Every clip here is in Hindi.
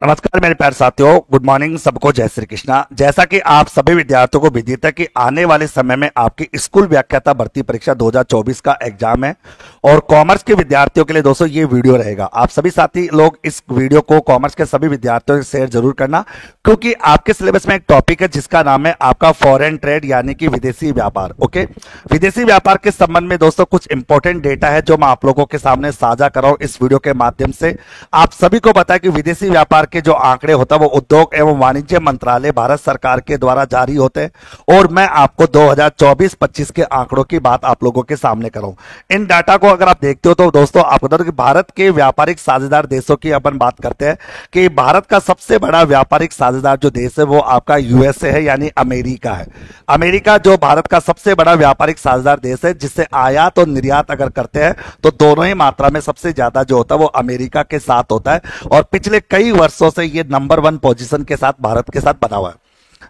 नमस्कार मेरे प्यारे साथियों, गुड मॉर्निंग सबको, जय श्री कृष्णा। जैसा कि आप सभी विद्यार्थियों को विदित है कि आने वाले समय में आपकी स्कूल व्याख्याता भर्ती परीक्षा 2024 का एग्जाम है और कॉमर्स के विद्यार्थियों के लिए दोस्तों ये वीडियो रहेगा। आप सभी साथी लोग इस वीडियो को कॉमर्स के सभी विद्यार्थियों से शेयर जरूर करना, क्योंकि आपके सिलेबस में एक टॉपिक है जिसका नाम है आपका फॉरेन ट्रेड यानी कि विदेशी व्यापार। ओके, विदेशी व्यापार के संबंध में दोस्तों कुछ इंपॉर्टेंट डेटा है जो मैं आप लोगों के सामने साझा कर रहा हूं इस वीडियो के माध्यम से। आप सभी को पता है कि विदेशी व्यापार के जो आंकड़े होता है वो उद्योग एवं वाणिज्य मंत्रालय भारत सरकार के द्वारा जारी होते हैं और मैं आपको 2024-25 के आंकड़ों की बात आप लोगों के सामने कर रहा हूं। इन डाटा को अगर आप देखते हो तो दोस्तों आपको बता दूं कि भारत के व्यापारिक साझेदार देशों की अपन बात करते हैं कि भारत का सबसे बड़ा व्यापारिक साझेदार जो देश है वो आपका यूएसए है, यानी अमेरिका है। अमेरिका जो भारत का सबसे बड़ा व्यापारिक साझेदार देश है, जिससे आयात और निर्यात अगर करते हैं तो दोनों ही मात्रा में सबसे ज्यादा जो होता है वो अमेरिका के साथ होता है और पिछले कई वर्षों से ये नंबर 1 पोजीशन के साथ भारत के साथ बना हुआ है।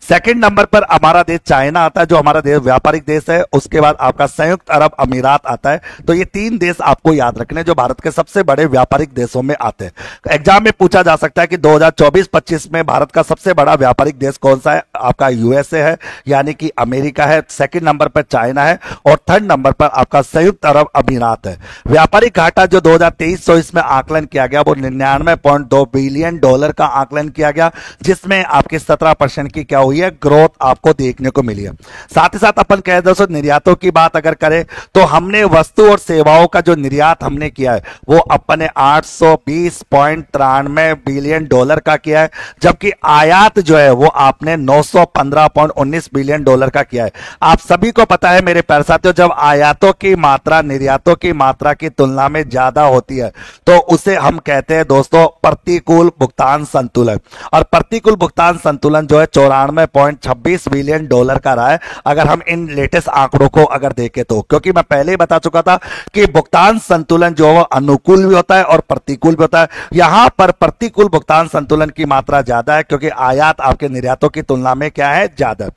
सेकंड नंबर पर हमारा देश चाइना आता है, जो हमारा देश व्यापारिक देश है। उसके बाद आपका संयुक्त अरब अमीरात आता है। तो ये 3 देश आपको याद रखने जो भारत के सबसे बड़े व्यापारिक देशों में आते हैं। एग्जाम में पूछा जा सकता है कि 2024-25 में भारत का सबसे बड़ा व्यापारिक देश कौन सा है? आपका यूएसए है, यानी कि अमेरिका है। सेकंड नंबर पर चाइना है और थर्ड नंबर पर आपका संयुक्त अरब अमीरात है। व्यापारिक घाटा जो 2023-24 में आकलन किया गया वो $99.2 बिलियन का आकलन किया गया, जिसमें आपके 17% की क्या हुई है, ग्रोथ आपको देखने को मिली है। साथ ही साथ अपन कह दोस्तों निर्यातों की बात अगर करें तो हमने वस्तु और सेवाओं का जो निर्यात हमने किया है वो अपने $820.93 बिलियन का किया है, जबकि आयात जो है वो आपने $915.19 बिलियन का किया है। आप सभी को पता है मेरे प्यारे साथियों, जब आयातों की मात्रा निर्यातों की मात्रा की तुलना में ज्यादा होती है तो उसे हम कहते हैं दोस्तों प्रतिकूल भुगतान संतुलन। और प्रतिकूल भुगतान संतुलन जो है 94.26 बिलियन का रहा है, अगर हम इन लेटेस्ट आंकड़ों को अगर देखें तो। क्योंकि मैं पहले ही बता चुका था कि भुगतान संतुलन जो है अनुकूल भी होता है और प्रतिकूल भी होता है। यहां पर प्रतिकूल भुगतान संतुलन की मात्रा ज्यादा है क्योंकि आयात आपके निर्यातों की तुलना में क्या है, ज्यादा।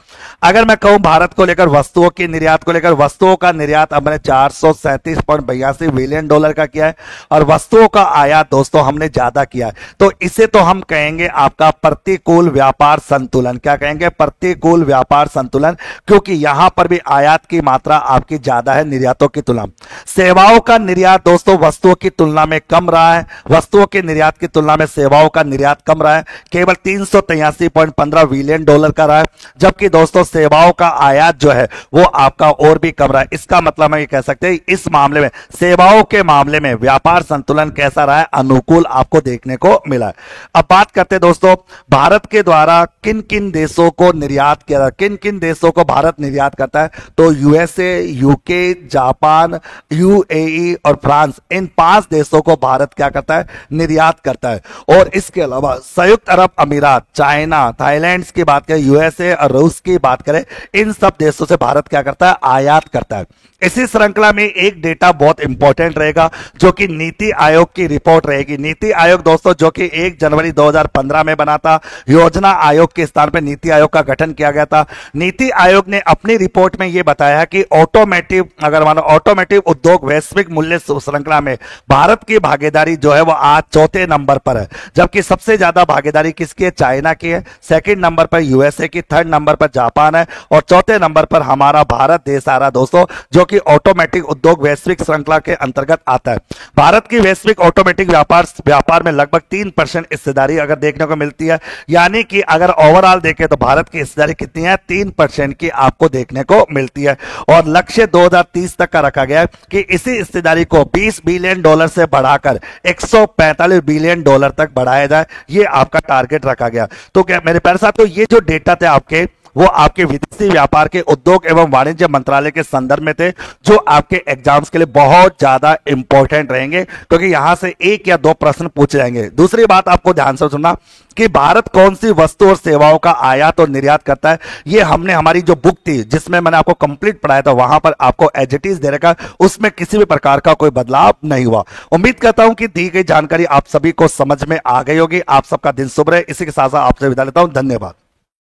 अगर मैं कहूं भारत को लेकर वस्तुओं की निर्यात को लेकर, वस्तुओं का निर्यात हमने $437.82 बिलियन का किया है और वस्तुओं का आयात दोस्तों हमने ज्यादा किया है। तो इसे तो हम कहेंगे आपका प्रतिकूल व्यापार संतुलन। क्या कहेंगे? प्रतिकूल व्यापार संतुलन, क्योंकि यहां पर भी आयात की मात्रा आपकी ज्यादा है निर्यातों की तुलना। सेवाओं का निर्यात दोस्तों वस्तुओं की तुलना में कम रहा है। वस्तुओं के निर्यात की तुलना में सेवाओं का निर्यात कम रहा है, केवल $383.15 बिलियन का रहा है, जबकि दोस्तों सेवाओं का आयात जो है वो आपका और भी कम रहा है। इसका मतलब हम ये कह सकते हैं इस मामले में सेवाओं के मामले में व्यापार संतुलन कैसा रहा है, अनुकूल आपको देखने को मिला है। अब बात करते हैं दोस्तों भारत के द्वारा किन किन देशों को निर्यात किया, किन किन देशों को भारत निर्यात करता है। तो यूएसए, यूके, जापान, यूएई और फ्रांस, इन 5 देशों को भारत क्या करता है, निर्यात करता है। और इसके अलावा संयुक्त अरब अमीरात, चाइना, थाईलैंड की बात करें, यूएसए और रूस की बात करें, इन सब देशों से भारत क्या करता है, आयात करता है। इसी श्रृंखला में एक डेटा बहुत इंपॉर्टेंट रहेगा जो कि नीति आयोग की रिपोर्ट रहेगी। नीति आयोग दोस्तों जो कि 1 जनवरी 2015 में बना था, योजना आयोग के स्थान पर नीति आयोग का गठन किया गया था। नीति आयोग ने अपनी रिपोर्ट में यह बताया कि ऑटोमेटिव, अगर मानो ऑटोमेटिव उद्योग वैश्विक मूल्य श्रृंखला में भारत की भागीदारी जो है वो आज 4थे नंबर पर है, जबकि सबसे ज्यादा भागीदारी किसकी है, चाइना की है। सेकंड नंबर पर यूएसए की, थर्ड नंबर पर जापान है और चौथे नंबर पर हमारा भारत देश आ रहा दोस्तों, जो कि ऑटोमेटिक उद्योग वैश्विक श्रृंखला के अंतर्गत आता है। भारत की वैश्विक ऑटोमेटिक व्यापार में लगभग 3% हिस्सेदारी अगर देखने को मिलती है, यानी कि अगर ओवरऑल देखें तो भारत की हिस्सेदारी कितनी है, 3% की आपको देखने को मिलती है। और लक्ष्य 2030 तक का रखा गया है कि इसी हिस्सेदारी को $20 बिलियन से बढ़ाकर $145 बिलियन तक बढ़ाया जाए, ये आपका टारगेट रखा गया। तो क्या मेरे प्यारे साथियों, ये जो डेटा थे आपके वो आपके विदेशी व्यापार के उद्योग एवं वाणिज्य मंत्रालय के संदर्भ में थे, जो आपके एग्जाम्स के लिए बहुत ज्यादा इंपॉर्टेंट रहेंगे क्योंकि यहां से 1 या 2 प्रश्न पूछे जाएंगे। दूसरी बात आपको ध्यान से सुनना कि भारत कौन सी वस्तु और सेवाओं का आयात और निर्यात करता है, ये हमने हमारी जो बुक थी जिसमें मैंने आपको कंप्लीट पढ़ाया था वहां पर आपको एज इट इज दे रखा, उसमें किसी भी प्रकार का कोई बदलाव नहीं हुआ। उम्मीद करता हूं कि दी गई जानकारी आप सभी को समझ में आ गई होगी। आप सबका दिन शुभ रहे। इसी के साथ साथ आपसे विदा लेता हूं। धन्यवाद।